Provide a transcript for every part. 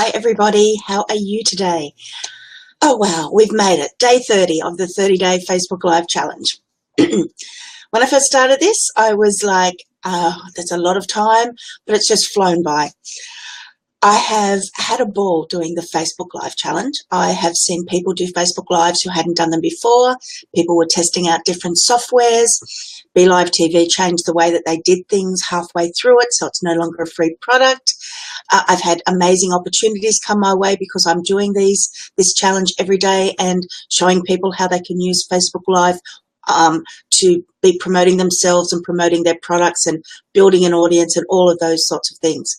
Hi everybody, how are you today? Oh wow, we've made it. Day 30 of the 30-day Facebook Live challenge. When I first started this, I was like, that's a lot of time, but it's just flown by. I have had a ball doing the Facebook Live challenge. I have seen people do Facebook Lives who hadn't done them before. People were testing out different softwares. BeliveTV changed the way that they did things halfway through it, so it's no longer a free product. I've had amazing opportunities come my way because I'm doing this challenge every day and showing people how they can use Facebook Live to be promoting themselves and promoting their products and building an audience and all of those sorts of things.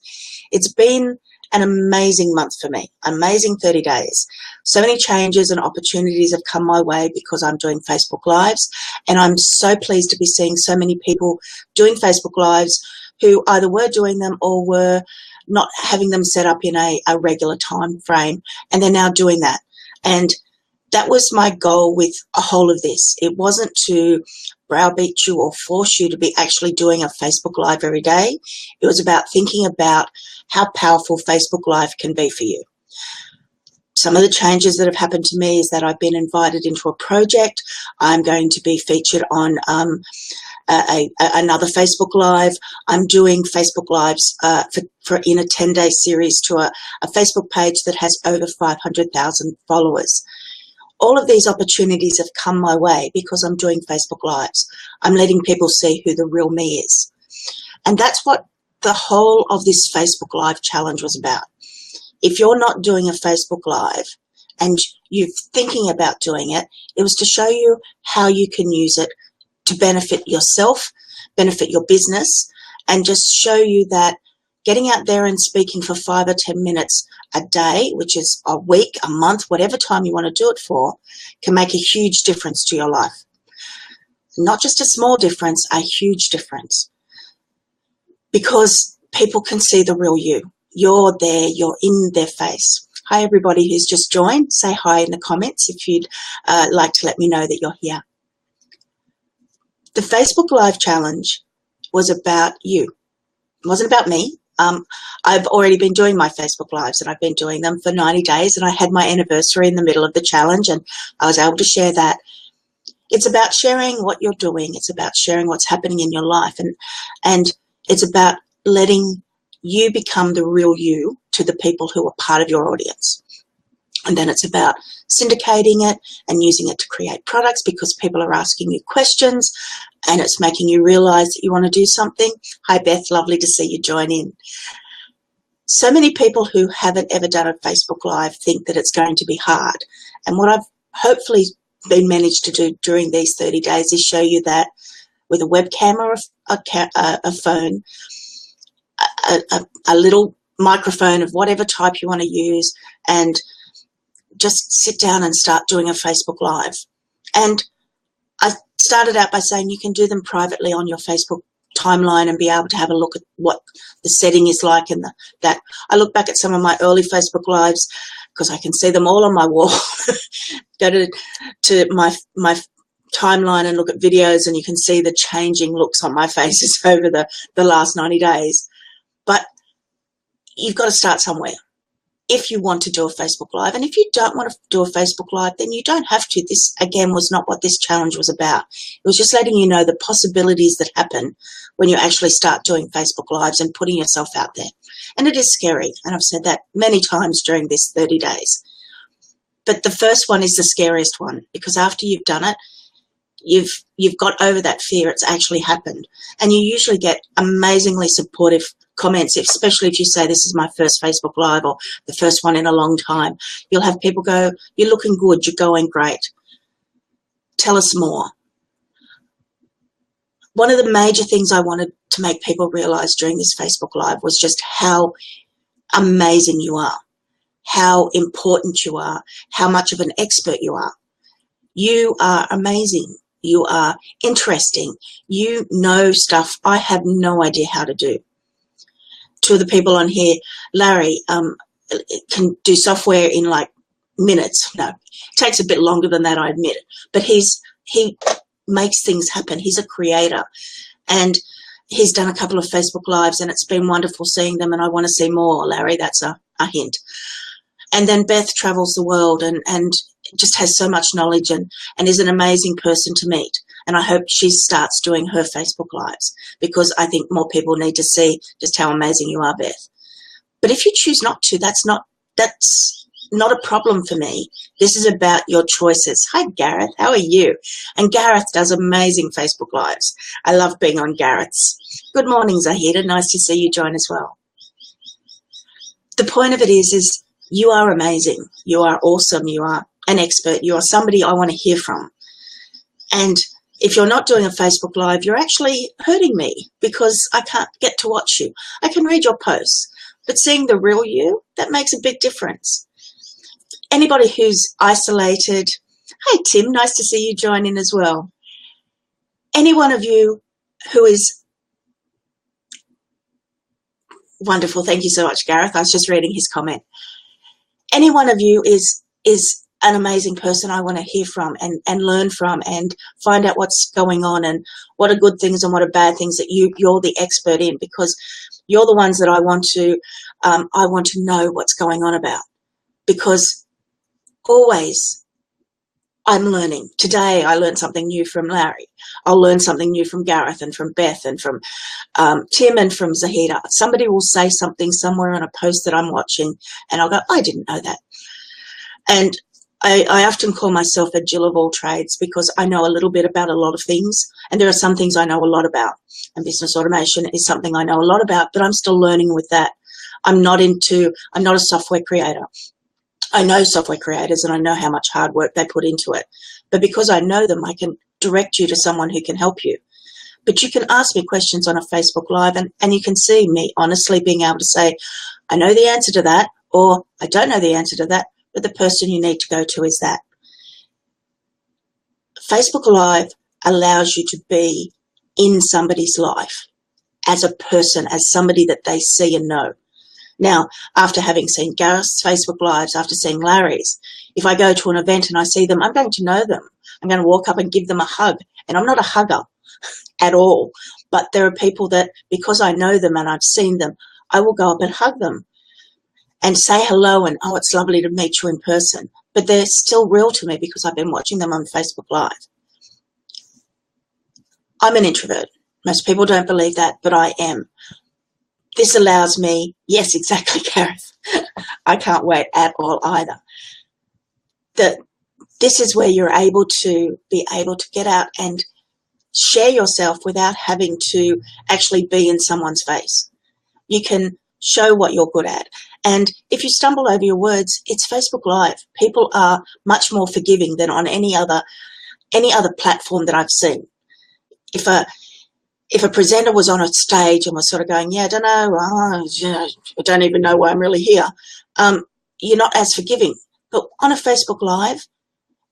It's been an amazing month for me, amazing 30 days. So many changes and opportunities have come my way because I'm doing Facebook Lives, and I'm so pleased to be seeing so many people doing Facebook Lives who either were doing them or were not having them set up in a regular time frame, and they're now doing that. And that was my goal with a whole of this. It wasn't to browbeat you or force you to be actually doing a Facebook Live every day. It was about thinking about how powerful Facebook Live can be for you. Some of the changes that have happened to me is that I've been invited into a project. I'm going to be featured on another Facebook Live. I'm doing Facebook Lives in a 10-day series to a Facebook page that has over 500,000 followers. All of these opportunities have come my way because I'm doing Facebook Lives. I'm letting people see who the real me is. And that's what the whole of this Facebook Live challenge was about. If you're not doing a Facebook Live and you're thinking about doing it, it was to show you how you can use it to benefit yourself, benefit your business, and just show you that getting out there and speaking for 5 or 10 minutes a day, which is a week, a month, whatever time you want to do it for, can make a huge difference to your life. Not just a small difference, a huge difference. Because people can see the real you. You're there, you're in their face. Hi everybody who's just joined. Say hi in the comments if you'd like to let me know that you're here. The Facebook Live challenge was about you. It wasn't about me. I've already been doing my Facebook Lives, and I've been doing them for 90 days, and I had my anniversary in the middle of the challenge, and I was able to share that. It's about sharing what you're doing. It's about sharing what's happening in your life, and it's about letting you become the real you to the people who are part of your audience. And then it's about syndicating it and using it to create products because people are asking you questions and it's making you realize that you want to do something. Hi, Beth. Lovely to see you join in. So many people who haven't ever done a Facebook Live think that it's going to be hard. And what I've hopefully been managed to do during these 30 days is show you that with a webcam or a phone, a little microphone of whatever type you want to use, and just sit down and start doing a Facebook Live. And I started out by saying you can do them privately on your Facebook timeline and be able to have a look at what the setting is like. And that I look back at some of my early Facebook Lives because I can see them all on my wall. Go to my timeline and look at videos, and you can see the changing looks on my faces over the last 90 days. But you've got to start somewhere if you want to do a Facebook Live. And if you don't want to do a Facebook Live, then you don't have to. This, again, was not what this challenge was about. It was just letting you know the possibilities that happen when you actually start doing Facebook Lives and putting yourself out there. And it is scary, and I've said that many times during this 30 days. But the first one is the scariest one, because after you've done it, you've got over that fear. It's actually happened. And you usually get amazingly supportive comments, especially if you say this is my first Facebook Live or the first one in a long time. You'll have people go, you're looking good, you're going great. Tell us more. One of the major things I wanted to make people realize during this Facebook Live was just how amazing you are, how important you are, how much of an expert you are. You are amazing. You are interesting. You know stuff I have no idea how to do. Two of the people on here, Larry, can do software in like minutes. No, it takes a bit longer than that, I admit it. But he makes things happen. He's a creator. And he's done a couple of Facebook Lives, and it's been wonderful seeing them, and I want to see more, Larry. That's a a hint. And then Beth travels the world and just has so much knowledge and is an amazing person to meet. And I hope she starts doing her Facebook Lives, because I think more people need to see just how amazing you are, Beth. But if you choose not to, that's not a problem for me. This is about your choices. Hi, Gareth. How are you? And Gareth does amazing Facebook Lives. I love being on Gareth's. Good morning, Zahida. Nice to see you join as well. The point of it is you are amazing. You are awesome. You are an expert. You are somebody I want to hear from. And if you're not doing a Facebook Live, you're actually hurting me, because I can't get to watch you. I can read your posts, but seeing the real you, that makes a big difference. Anybody who's isolated, hi Tim, nice to see you join in as well. Any one of you who is wonderful, thank you so much, Gareth. I was just reading his comment. Any one of you is an amazing person I want to hear from and learn from and find out what's going on and what are good things and what are bad things that you're the expert in, because you're the ones that I want to know what's going on about, because always I'm learning. Today I learned something new from Larry. I'll learn something new from Gareth and from Beth and from Tim and from Zahida. Somebody will say something somewhere on a post that I'm watching and I'll go, I didn't know that. And I often call myself a Jill of all trades, because I know a little bit about a lot of things, and there are some things I know a lot about, and business automation is something I know a lot about, but I'm still learning with that. I'm not a software creator. I know software creators and I know how much hard work they put into it, but because I know them, I can direct you to someone who can help you. But you can ask me questions on a Facebook Live and you can see me honestly being able to say, I know the answer to that, or I don't know the answer to that, but the person you need to go to is that. Facebook Live allows you to be in somebody's life as a person, as somebody that they see and know. Now, after having seen Gareth's Facebook Lives, after seeing Larry's, if I go to an event and I see them, I'm going to know them. I'm going to walk up and give them a hug. And I'm not a hugger at all. But there are people that, because I know them and I've seen them, I will go up and hug them and say hello and, oh, it's lovely to meet you in person. But they're still real to me because I've been watching them on Facebook Live. I'm an introvert. Most people don't believe that, but I am. This allows me, yes, exactly, Gareth. I can't wait at all either. This is where you're able to get out and share yourself without having to actually be in someone's face. You can show what you're good at. And if you stumble over your words, it's Facebook Live. People are much more forgiving than on any other platform that I've seen. If a presenter was on a stage and was sort of going, yeah, I don't know, I don't even know why I'm really here, you're not as forgiving. But on a Facebook Live,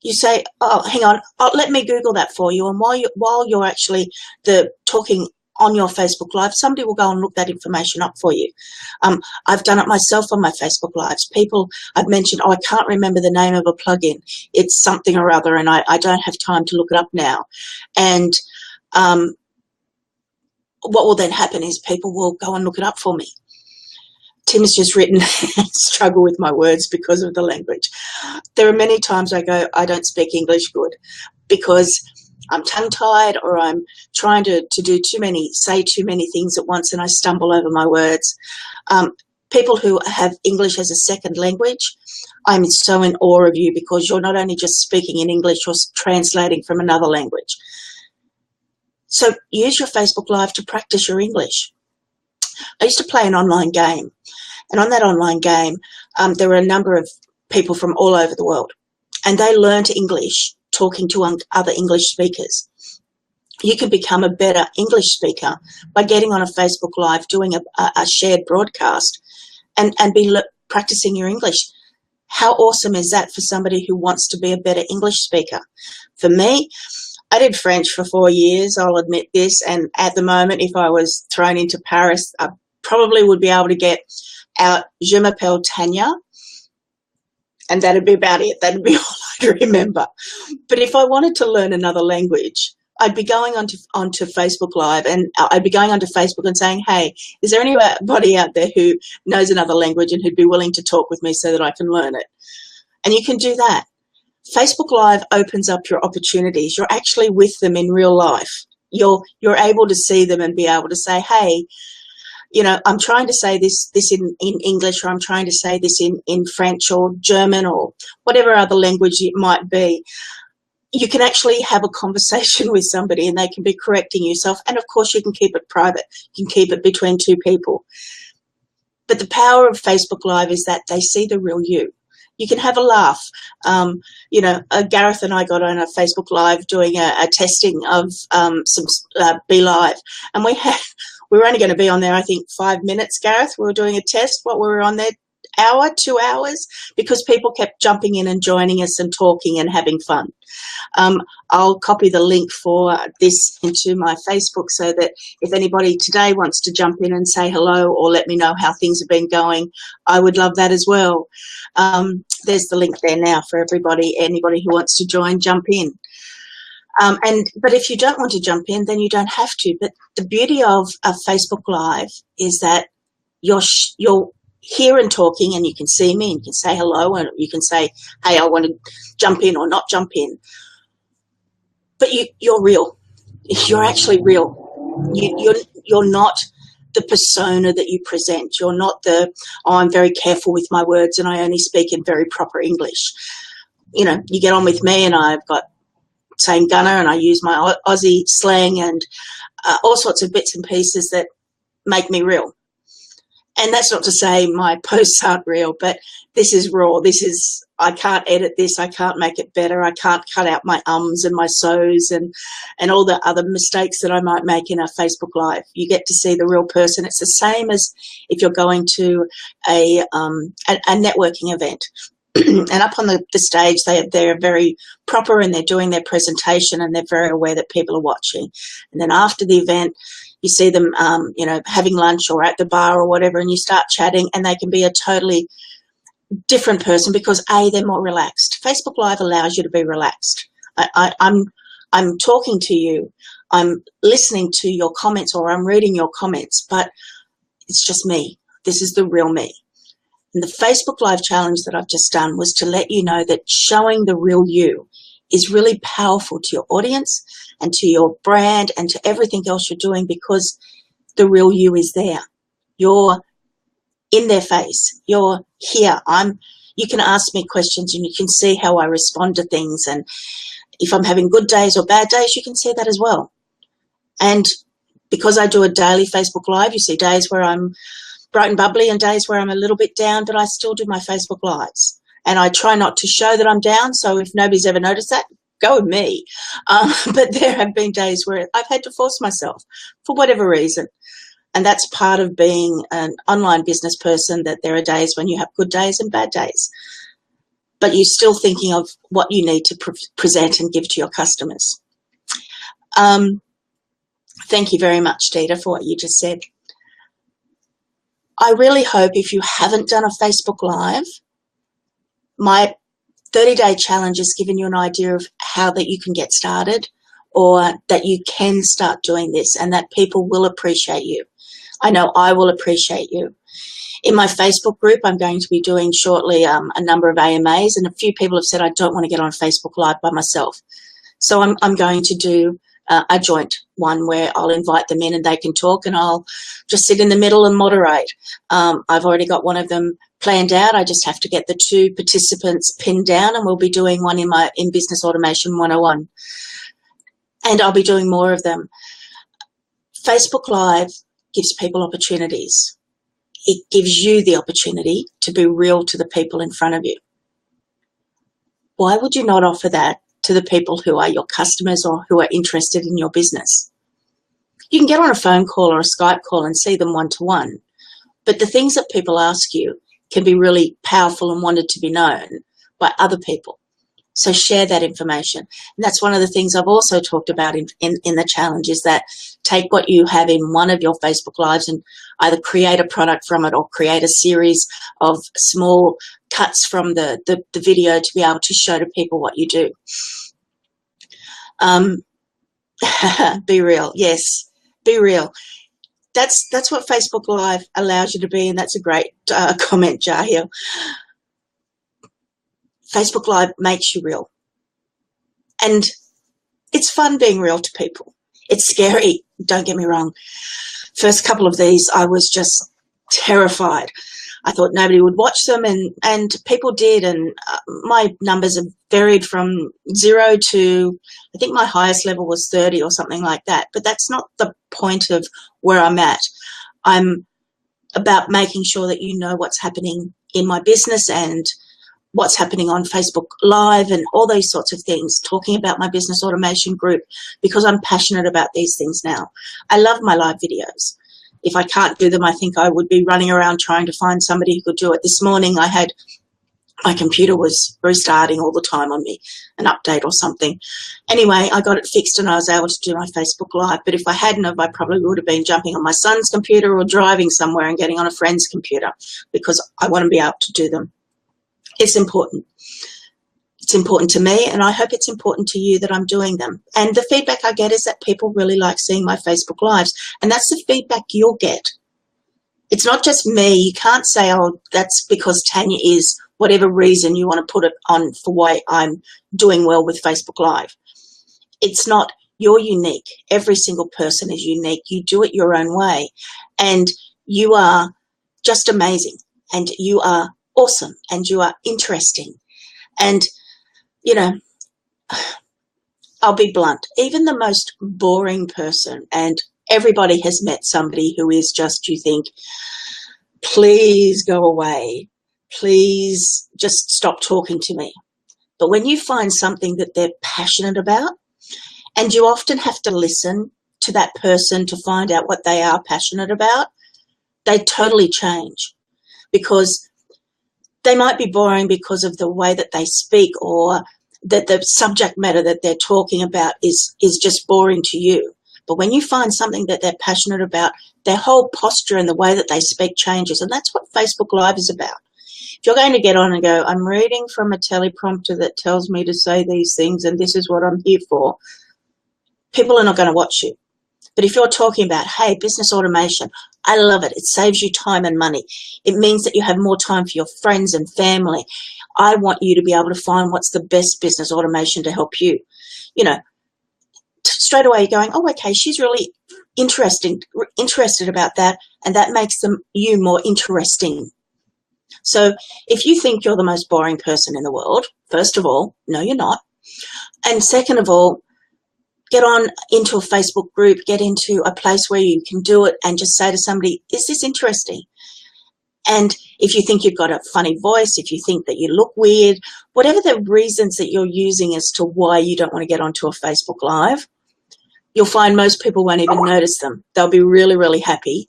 you say, oh, hang on, let me Google that for you. And while you're actually talking on your Facebook Live, somebody will go and look that information up for you. I've done it myself on my Facebook Lives. People, I've mentioned, oh, I can't remember the name of a plugin. It's something or other, and I don't have time to look it up now. And what will then happen is people will go and look it up for me. Tim's just written, struggle with my words because of the language. There are many times I go, I don't speak English good because I'm tongue-tied or I'm trying to say too many things at once and I stumble over my words. People who have English as a second language, I'm so in awe of you because you're not only just speaking in English, you're translating from another language. So use your Facebook Live to practice your English. I used to play an online game, and on that online game, there were a number of people from all over the world, and they learned English talking to other English speakers. You can become a better English speaker by getting on a Facebook Live, doing a shared broadcast, and be practicing your English. How awesome is that for somebody who wants to be a better English speaker? For me, I did French for 4 years, I'll admit this, and at the moment, if I was thrown into Paris, I probably would be able to get out Je m'appelle Tanya, and that'd be about it. That'd be all I'd remember. But if I wanted to learn another language, I'd be going onto Facebook Live, and I'd be going onto Facebook and saying, hey, is there anybody out there who knows another language and who'd be willing to talk with me so that I can learn it? And you can do that. Facebook Live opens up your opportunities. You're actually with them in real life. You're able to see them and be able to say, hey, you know, I'm trying to say this in English, or I'm trying to say this in French or German or whatever other language it might be. You can actually have a conversation with somebody and they can be correcting yourself. And of course you can keep it private. You can keep it between two people. But the power of Facebook Live is that they see the real you. You can have a laugh. You know, Gareth and I got on a Facebook Live doing a testing of some BeliveTV, and we were only going to be on there, I think, 5 minutes, Gareth. We were doing a test. What, we were on there? Hour, 2 hours, because people kept jumping in and joining us and talking and having fun. I'll copy the link for this into my Facebook so that if anybody today wants to jump in and say hello or let me know how things have been going, I would love that as well. There's the link there now for everybody. Anybody who wants to join, jump in. But if you don't want to jump in, then you don't have to. But the beauty of a Facebook Live is that you're here and talking, and you can see me and you can say hello, and you can say, hey, I want to jump in or not jump in. But you're real. You're actually real. You're not the persona that you present. You're not the, oh, I'm very careful with my words and I only speak in very proper English. You know, you get on with me and I've got same gunner and I use my Aussie slang and all sorts of bits and pieces that make me real. And that's not to say my posts aren't real, but this is raw. This is, I can't edit this. I can't make it better. I can't cut out my ums and my so's and all the other mistakes that I might make in a Facebook Live. You get to see the real person. It's the same as if you're going to a networking event. And up on the stage, they're very proper and they're doing their presentation and they're very aware that people are watching. And then after the event, you see them, you know, having lunch or at the bar or whatever, and you start chatting and they can be a totally different person because, A, they're more relaxed. Facebook Live allows you to be relaxed. I'm talking to you, I'm listening to your comments or I'm reading your comments, but it's just me. This is the real me. And the Facebook Live challenge that I've just done was to let you know that showing the real you is really powerful to your audience and to your brand and to everything else you're doing, because the real you is there. You're in their face. You're here. You can ask me questions and you can see how I respond to things. And if I'm having good days or bad days, you can see that as well. And because I do a daily Facebook Live, you see days where I'm bright and bubbly and days where I'm a little bit down, but I still do my Facebook Lives. And I try not to show that I'm down, so if nobody's ever noticed that, go with me. But there have been days where I've had to force myself for whatever reason. And that's part of being an online business person, that there are days when you have good days and bad days. But you're still thinking of what you need to present and give to your customers. Thank you very much, Dita, for what you just said. I really hope if you haven't done a Facebook Live, my 30-day challenge has given you an idea of how that you can get started, or that you can start doing this and that people will appreciate you. I know I will appreciate you. In my Facebook group, I'm going to be doing shortly a number of AMAs, and a few people have said I don't want to get on Facebook Live by myself. So I'm going to do a joint one where I'll invite them in and they can talk, and I'll just sit in the middle and moderate. I've already got one of them planned out. I just have to get the 2 participants pinned down, and we'll be doing one in Business Automation 101. And I'll be doing more of them. Facebook Live gives people opportunities. It gives you the opportunity to be real to the people in front of you. Why would you not offer that to the people who are your customers or who are interested in your business? You can get on a phone call or a Skype call and see them one-to-one, but the things that people ask you can be really powerful and wanted to be known by other people. So share that information. And that's one of the things I've also talked about in the challenge, is that take what you have in one of your Facebook Lives and either create a product from it or create a series of small cuts from the video to be able to show to people what you do. Be real. Yes, be real. That's what Facebook Live allows you to be, and that's a great comment, Jahil. Facebook Live makes you real, and it's fun being real to people. It's scary, don't get me wrong. First couple of these, I was just terrified. I thought nobody would watch them, and people did, and my numbers have varied from 0 to, I think my highest level was 30 or something like that, but that's not the point of where I'm at. I'm about making sure that you know what's happening in my business and what's happening on Facebook Live and all those sorts of things, talking about my business automation group, because I'm passionate about these things now. I love my live videos. If I can't do them, I think I would be running around trying to find somebody who could do it. This morning I had, my computer was restarting all the time on me, an update or something. Anyway, I got it fixed and I was able to do my Facebook Live. But if I hadn't have, I probably would have been jumping on my son's computer or driving somewhere and getting on a friend's computer, because I want to be able to do them. It's important. It's important to me, and I hope it's important to you that I'm doing them. And the feedback I get is that people really like seeing my Facebook Lives, and that's the feedback you'll get. It's not just me. You can't say, oh, that's because Tanya is, whatever reason you want to put it on for why I'm doing well with Facebook Live. It's not. You're unique. Every single person is unique. You do it your own way, and you are just amazing, and you are awesome, and you are interesting. And, you know, I'll be blunt, even the most boring person, and everybody has met somebody who is just, you think, please go away, please just stop talking to me. But when you find something that they're passionate about, and you often have to listen to that person to find out what they are passionate about, they totally change, because they might be boring because of the way that they speak, or that the subject matter that they're talking about is just boring to you. But when you find something that they're passionate about, their whole posture and the way that they speak changes. And that's what Facebook Live is about. If you're going to get on and go, I'm reading from a teleprompter that tells me to say these things and this is what I'm here for, people are not going to watch you. But if you're talking about, hey, business automation, I love it. It saves you time and money. It means that you have more time for your friends and family. I want you to be able to find what's the best business automation to help you. You know, straight away you're going, oh, okay, she's really interested about that, and that makes you more interesting. So if you think you're the most boring person in the world, first of all, no, you're not. And second of all, get on into a Facebook group, get into a place where you can do it and just say to somebody, is this interesting? And if you think you've got a funny voice, if you think that you look weird, whatever the reasons that you're using as to why you don't want to get onto a Facebook Live, you'll find most people won't even notice them. They'll be really, really happy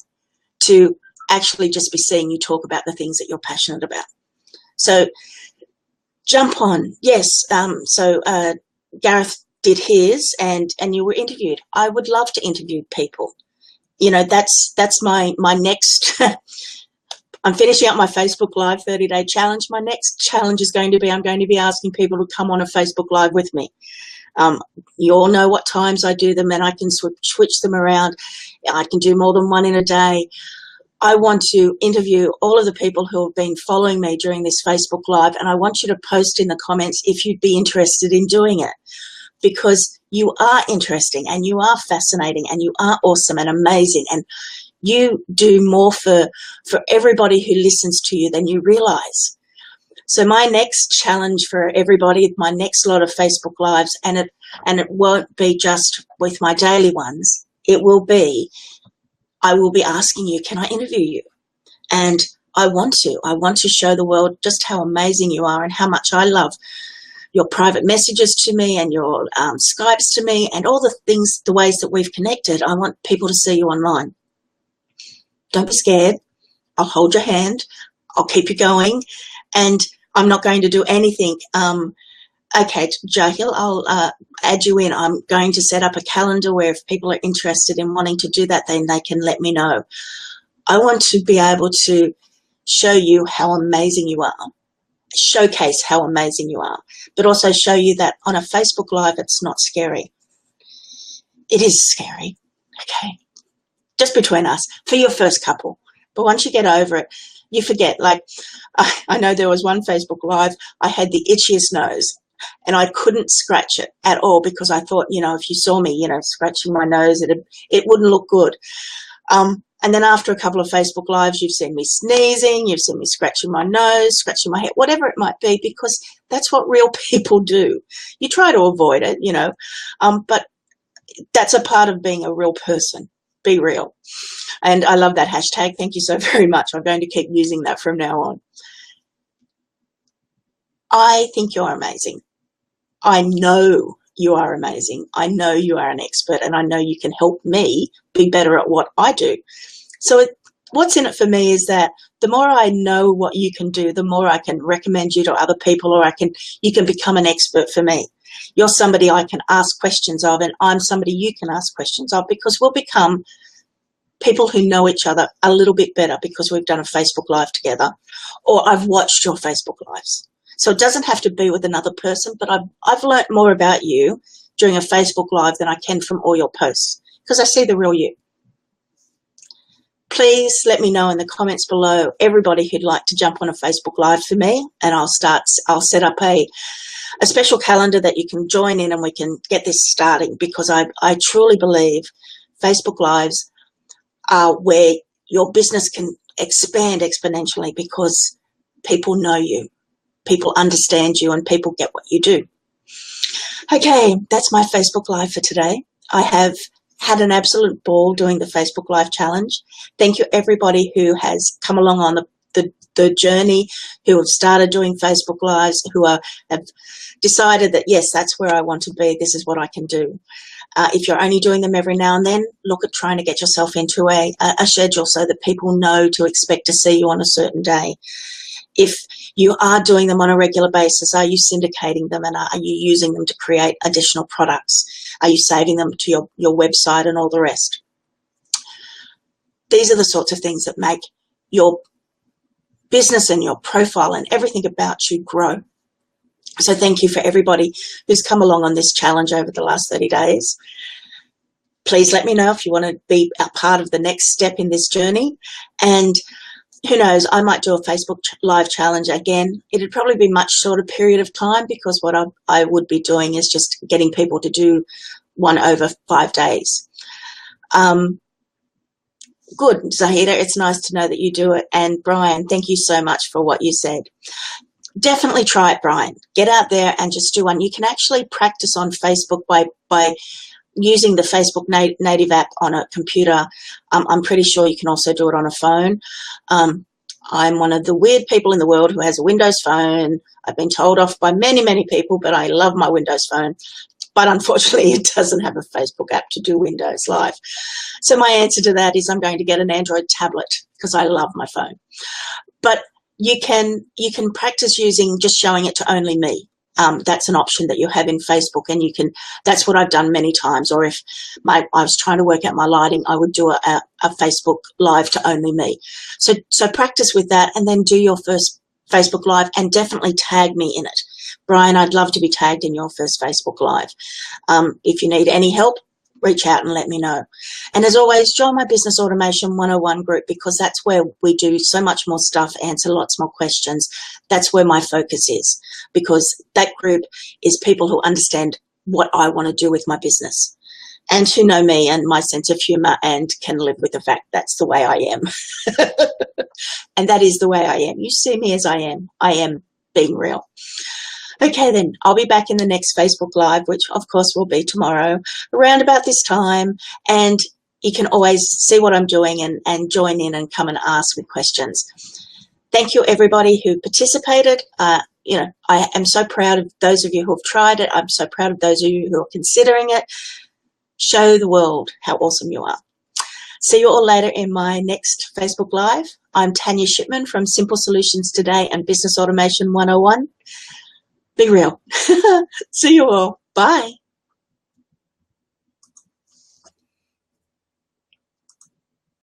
to actually just be seeing you talk about the things that you're passionate about. So jump on. Yes. So Gareth did his, and you were interviewed. I would love to interview people. You know, that's my next I'm finishing up my Facebook Live 30-day challenge. My next challenge is going to be, I'm going to be asking people to come on a Facebook Live with me. You all know what times I do them, and I can switch them around. I can do more than one in a day. I want to interview all of the people who have been following me during this Facebook Live, and I want you to post in the comments if you'd be interested in doing it, because you are interesting and you are fascinating and you are awesome and amazing, and you do more for everybody who listens to you than you realize. So my next challenge for everybody, my next lot of Facebook Lives, and it won't be just with my daily ones, it will be, I will be asking you, can I interview you? And I want to show the world just how amazing you are and how much I love your private messages to me and your Skypes to me and all the things, the ways that we've connected. I want people to see you online. Don't be scared. I'll hold your hand. I'll keep you going. And I'm not going to do anything. Okay, Jahil, I'll add you in. I'm going to set up a calendar where if people are interested in wanting to do that, then they can let me know. I want to be able to show you how amazing you are, showcase how amazing you are, but also show you that on a Facebook Live, it's not scary. It is scary, okay, just between us, for your first couple. But once you get over it, you forget. Like, I know there was one Facebook Live, I had the itchiest nose, and I couldn't scratch it at all because I thought, if you saw me, scratching my nose, it wouldn't look good. And then after a couple of Facebook Lives, you've seen me sneezing, you've seen me scratching my nose, scratching my head, whatever it might be, because that's what real people do. You try to avoid it, but that's a part of being a real person. Be real. And I love that hashtag. Thank you so very much. I'm going to keep using that from now on. I think you're amazing. I know you are amazing. I know you are an expert, and I know you can help me be better at what I do. So what's in it for me is that the more I know what you can do, the more I can recommend you to other people, or you can become an expert for me. You're somebody I can ask questions of, and I'm somebody you can ask questions of, because we'll become people who know each other a little bit better because we've done a Facebook Live together, or I've watched your Facebook Lives. So it doesn't have to be with another person, but I've learnt more about you during a Facebook Live than I can from all your posts, because I see the real you. Please let me know in the comments below everybody who'd like to jump on a Facebook Live for me, and I'll set up a special calendar that you can join in, and we can get this starting, because I truly believe Facebook Lives are where your business can expand exponentially, because people know you, people understand you, and people get what you do. Okay, that's my Facebook Live for today. I have had an absolute ball doing the Facebook Live challenge. Thank you everybody who has come along on the journey, who have started doing Facebook Lives, who have decided that, yes, that's where I want to be. This is what I can do. If you're only doing them every now and then, look at trying to get yourself into a schedule so that people know to expect to see you on a certain day. If you are doing them on a regular basis, are you syndicating them, and are you using them to create additional products? Are you saving them to your website and all the rest? These are the sorts of things that make your business and your profile and everything about you grow. So thank you for everybody who's come along on this challenge over the last 30 days. Please let me know if you want to be a part of the next step in this journey. And who knows, I might do a Facebook Live challenge again. It'd probably be much shorter period of time, because what I would be doing is just getting people to do one over 5 days. Good, Zahida, it's nice to know that you do it. And Brian, thank you so much for what you said. Definitely try it, Brian. Get out there and just do one. You can actually practice on Facebook by using the Facebook native app on a computer. I'm pretty sure you can also do it on a phone. I'm one of the weird people in the world who has a Windows phone. I've been told off by many, many people, but I love my Windows phone. But unfortunately, it doesn't have a Facebook app to do Windows Live. So my answer to that is I'm going to get an Android tablet, because I love my phone. But you can practice using just showing it to only me. That's an option that you have in Facebook, and that's what I've done many times. Or if I was trying to work out my lighting, I would do a Facebook Live to only me. So practice with that, and then do your first Facebook Live, and definitely tag me in it. Brian, I'd love to be tagged in your first Facebook Live. If you need any help, reach out and let me know. And as always, join my Business Automation 101 group, because that's where we do so much more stuff, answer lots more questions. That's where my focus is, because that group is people who understand what I want to do with my business, and who know me and my sense of humor, and can live with the fact that's the way I am. And that is the way I am. You see me as I am. I am being real. Okay, then I'll be back in the next Facebook Live, which of course will be tomorrow around about this time. And you can always see what I'm doing and join in and come and ask me questions. Thank you, everybody who participated. I am so proud of those of you who have tried it. I'm so proud of those of you who are considering it. Show the world how awesome you are. See you all later in my next Facebook Live. I'm Tanya Shipman from Simple Solutions Today and Business Automation 101. Be real. See you all. Bye.